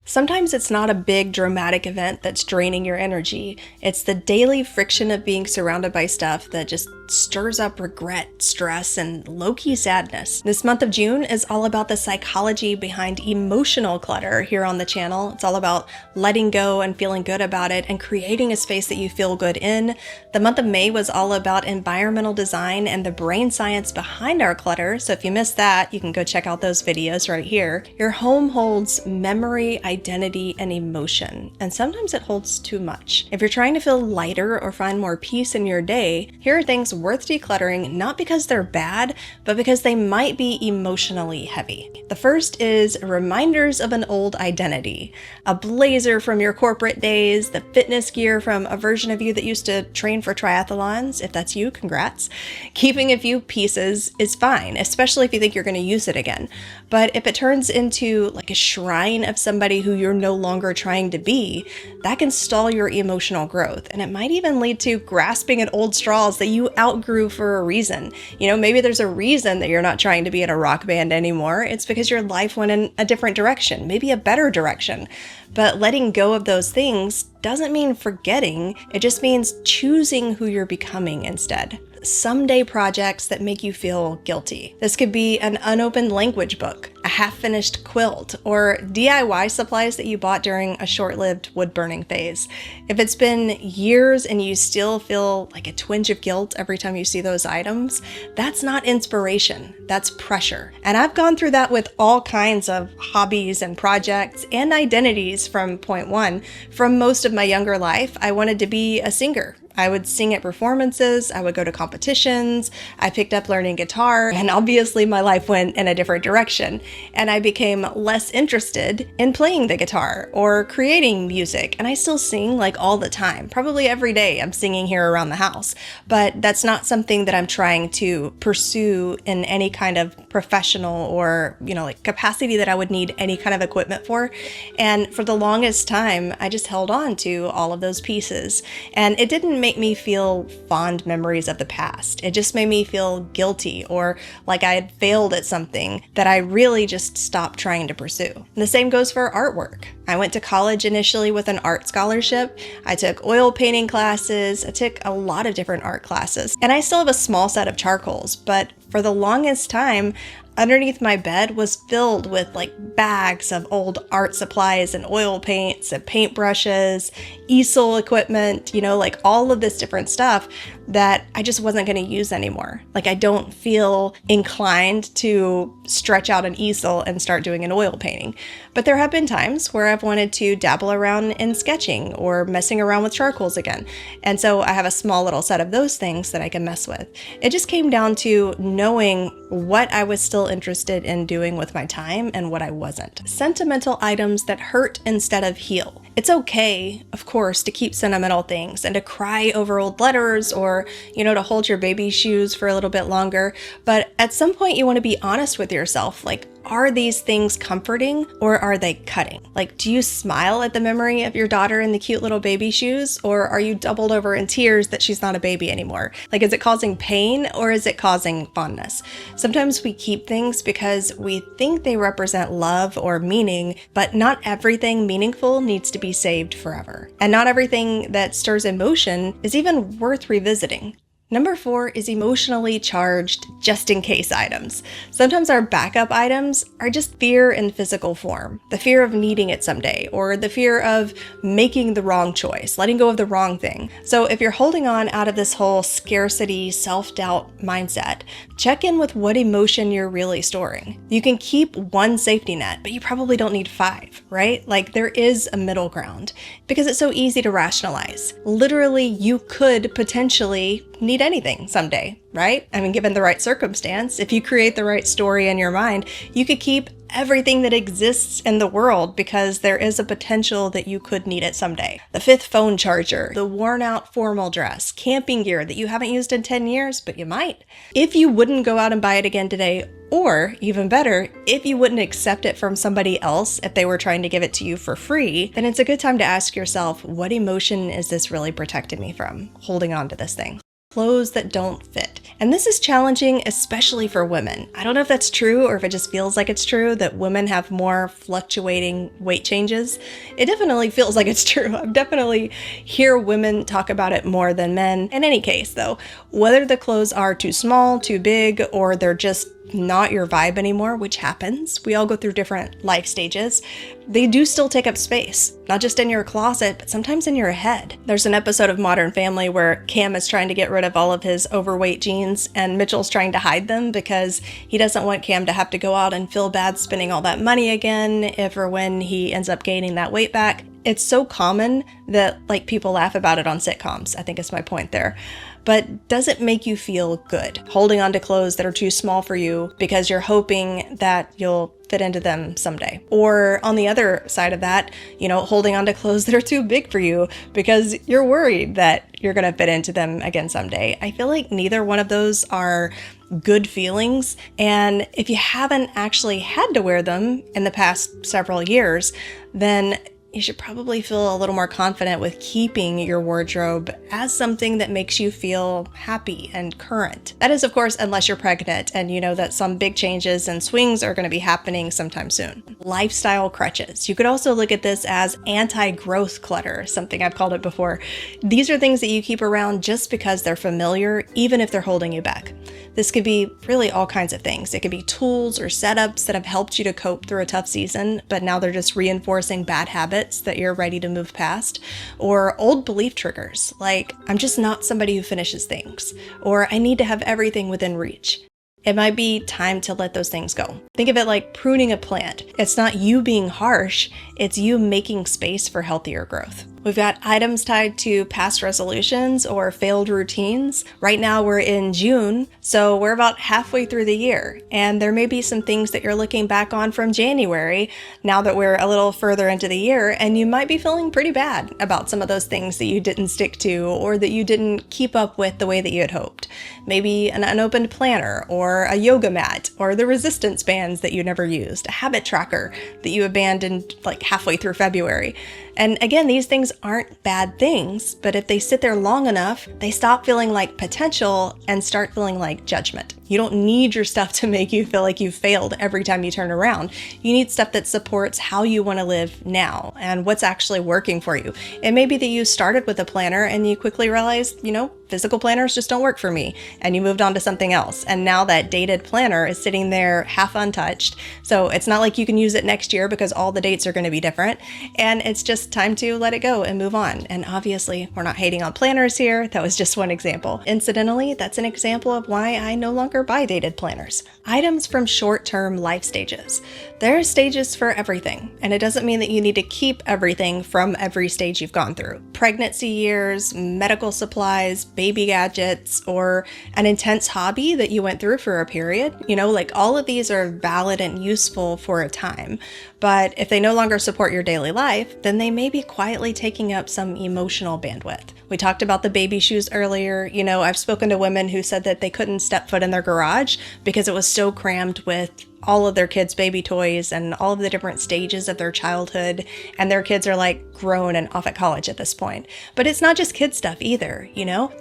Sometimes it's not a big dramatic event that's draining your energy. It's the daily friction of being surrounded by stuff that just stirs up regret, stress, and low-key sadness. This month of June is all about the psychology behind emotional clutter here on the channel. It's all about letting go and feeling good about it and creating a space that you feel good in. The month of May was all about environmental design and the brain science behind our clutter. So if you missed that, you can go check out those videos right here. Your home holds memory, identity, and emotion, and sometimes it holds too much. If you're trying to feel lighter or find more peace in your day, here are things worth decluttering, not because they're bad, but because they might be emotionally heavy. The first is reminders of an old identity. A blazer from your corporate days, the fitness gear from a version of you that used to train for triathlons. If that's you, congrats. Keeping a few pieces is fine, especially if you think you're going to use it again. But if it turns into like a shrine of somebody who you're no longer trying to be, that can stall your emotional growth. And it might even lead to grasping at old straws that you outgrew for a reason. You know, maybe there's a reason that you're not trying to be in a rock band anymore. It's because your life went in a different direction, maybe a better direction. But letting go of those things doesn't mean forgetting. It just means choosing who you're becoming instead. Someday projects that make you feel guilty. This could be an unopened language book, a half-finished quilt, or DIY supplies that you bought during a short-lived wood-burning phase. If it's been years and you still feel like a twinge of guilt every time you see those items, that's not inspiration, that's pressure. And I've gone through that with all kinds of hobbies and projects and identities from point one. From most of my younger life, I wanted to be a singer. I would sing at performances, I would go to competitions, I picked up learning guitar, and obviously my life went in a different direction. And I became less interested in playing the guitar or creating music. And I still sing like all the time. Probably every day I'm singing here around the house. But that's not something that I'm trying to pursue in any kind of professional or, like capacity that I would need any kind of equipment for. And for the longest time, I just held on to all of those pieces. And it didn't make me feel fond memories of the past. It just made me feel guilty or like I had failed at something that I really just stopped trying to pursue. And the same goes for artwork. I went to college initially with an art scholarship. I took oil painting classes. I took a lot of different art classes. And I still have a small set of charcoals, but for the longest time, underneath my bed was filled with like bags of old art supplies and oil paints and paintbrushes, easel equipment, like all of this different stuff that I just wasn't going to use anymore. Like I don't feel inclined to stretch out an easel and start doing an oil painting. But there have been times where I've wanted to dabble around in sketching or messing around with charcoals again. And so I have a small little set of those things that I can mess with. It just came down to knowing what I was still interested in doing with my time and what I wasn't. Sentimental items that hurt instead of heal. It's okay, of course, to keep sentimental things and to cry over old letters or, to hold your baby shoes for a little bit longer. But at some point you want to be honest with yourself, like, are these things comforting or are they cutting? Like, do you smile at the memory of your daughter in the cute little baby shoes, or are you doubled over in tears that she's not a baby anymore? Like, is it causing pain or is it causing fondness? Sometimes we keep things because we think they represent love or meaning, but not everything meaningful needs to be saved forever. And not everything that stirs emotion is even worth revisiting. Number 4 is emotionally charged just-in-case items. Sometimes our backup items are just fear in physical form. The fear of needing it someday, or the fear of making the wrong choice, letting go of the wrong thing. So if you're holding on out of this whole scarcity, self-doubt mindset, check in with what emotion you're really storing. You can keep one safety net, but you probably don't need 5, right? Like, there is a middle ground because it's so easy to rationalize. Literally, you could potentially need anything someday, right? I mean, given the right circumstance, if you create the right story in your mind, you could keep everything that exists in the world because there is a potential that you could need it someday. The 5th phone charger, the worn out formal dress, camping gear that you haven't used in 10 years, but you might. If you wouldn't go out and buy it again today, or even better, if you wouldn't accept it from somebody else if they were trying to give it to you for free, then it's a good time to ask yourself, what emotion is this really protecting me from, holding on to this thing? clothes that don't fit. And this is challenging, especially for women. I don't know if that's true or if it just feels like it's true that women have more fluctuating weight changes. It definitely feels like it's true. I've definitely hear women talk about it more than men. In any case, though, whether the clothes are too small, too big, or they're just not your vibe anymore, which happens. We all go through different life stages. They do still take up space, not just in your closet, but sometimes in your head. There's an episode of Modern Family where Cam is trying to get rid of all of his overweight jeans and Mitchell's trying to hide them because he doesn't want Cam to have to go out and feel bad spending all that money again if or when he ends up gaining that weight back. It's so common that people laugh about it on sitcoms, I think is my point there. But does it make you feel good holding on to clothes that are too small for you because you're hoping that you'll fit into them someday? Or on the other side of that, holding on to clothes that are too big for you because you're worried that you're going to fit into them again someday. I feel like neither one of those are good feelings. And if you haven't actually had to wear them in the past several years, then you should probably feel a little more confident with keeping your wardrobe as something that makes you feel happy and current. That is, of course, unless you're pregnant and you know that some big changes and swings are going to be happening sometime soon. Lifestyle crutches. You could also look at this as anti-growth clutter, something I've called it before. These are things that you keep around just because they're familiar, even if they're holding you back. This could be really all kinds of things. It could be tools or setups that have helped you to cope through a tough season, but now they're just reinforcing bad habits that you're ready to move past. Or old belief triggers, like, I'm just not somebody who finishes things, or I need to have everything within reach. It might be time to let those things go. Think of it like pruning a plant. It's not you being harsh, it's you making space for healthier growth. We've got items tied to past resolutions or failed routines. Right now we're in June, so we're about halfway through the year, and there may be some things that you're looking back on from January now that we're a little further into the year, and you might be feeling pretty bad about some of those things that you didn't stick to or that you didn't keep up with the way that you had hoped. Maybe an unopened planner or a yoga mat or the resistance bands that you never used, a habit tracker that you abandoned halfway through February. And again, these things aren't bad things, but if they sit there long enough, they stop feeling like potential and start feeling like judgment. You don't need your stuff to make you feel like you've failed every time you turn around. You need stuff that supports how you want to live now and what's actually working for you. It may be that you started with a planner and you quickly realized, physical planners just don't work for me, and you moved on to something else. And now that dated planner is sitting there half untouched. So it's not like you can use it next year because all the dates are going to be different. And it's just time to let it go and move on. And obviously, we're not hating on planners here. That was just one example. Incidentally, that's an example of why I no longer buy dated planners. Items from short-term life stages. There are stages for everything, and it doesn't mean that you need to keep everything from every stage you've gone through. Pregnancy years, medical supplies, baby gadgets, or an intense hobby that you went through for a period. All of these are valid and useful for a time. But if they no longer support your daily life, then they may be quietly taking up some emotional bandwidth. We talked about the baby shoes earlier. I've spoken to women who said that they couldn't step foot in their garage because it was so crammed with all of their kids' baby toys and all of the different stages of their childhood, and their kids are grown and off at college at this point. But it's not just kid stuff either,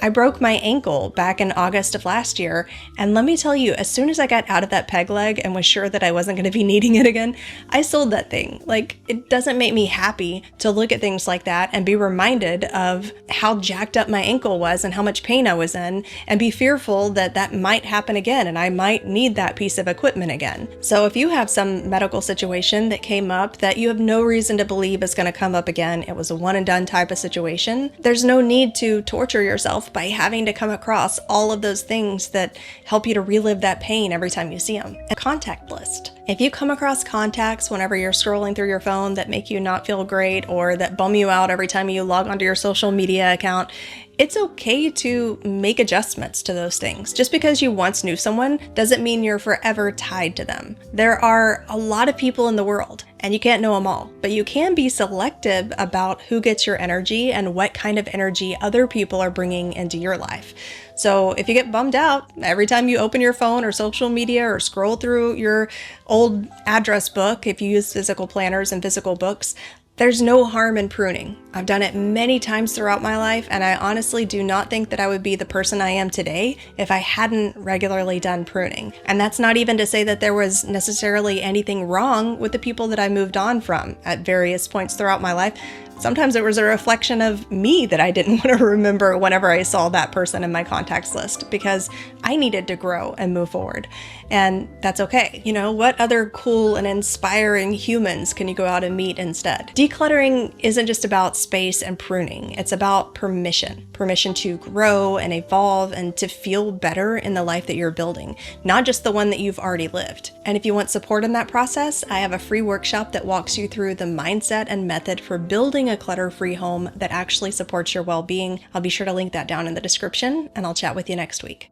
I broke my ankle back in August of last year, and let me tell you, as soon as I got out of that peg leg and was sure that I wasn't going to be needing it again, I sold that thing. It doesn't make me happy to look at things like that and be reminded of how jacked up my ankle was and how much pain I was in, and be fearful that that might happen again and I might need that piece of equipment again. So if you have some medical situation that came up that you have no reason to believe is going to come up again, it was a one and done type of situation, there's no need to torture yourself by having to come across all of those things that help you to relive that pain every time you see them. A contact list. If you come across contacts whenever you're scrolling through your phone that make you not feel great or that bum you out every time you log onto your social media account, it's okay to make adjustments to those things. Just because you once knew someone doesn't mean you're forever tied to them. There are a lot of people in the world, and you can't know them all, but you can be selective about who gets your energy and what kind of energy other people are bringing into your life. So if you get bummed out every time you open your phone or social media or scroll through your old address book, if you use physical planners and physical books, There's no harm in pruning. I've done it many times throughout my life, and I honestly do not think that I would be the person I am today if I hadn't regularly done pruning. And that's not even to say that there was necessarily anything wrong with the people that I moved on from at various points throughout my life. Sometimes it was a reflection of me that I didn't want to remember whenever I saw that person in my contacts list, because I needed to grow and move forward. And that's okay. You know, what other cool and inspiring humans can you go out and meet instead? Decluttering isn't just about space and pruning. It's about permission. Permission to grow and evolve and to feel better in the life that you're building, not just the one that you've already lived. And if you want support in that process, I have a free workshop that walks you through the mindset and method for building a clutter-free home that actually supports your well-being. I'll be sure to link that down in the description, and I'll chat with you next week.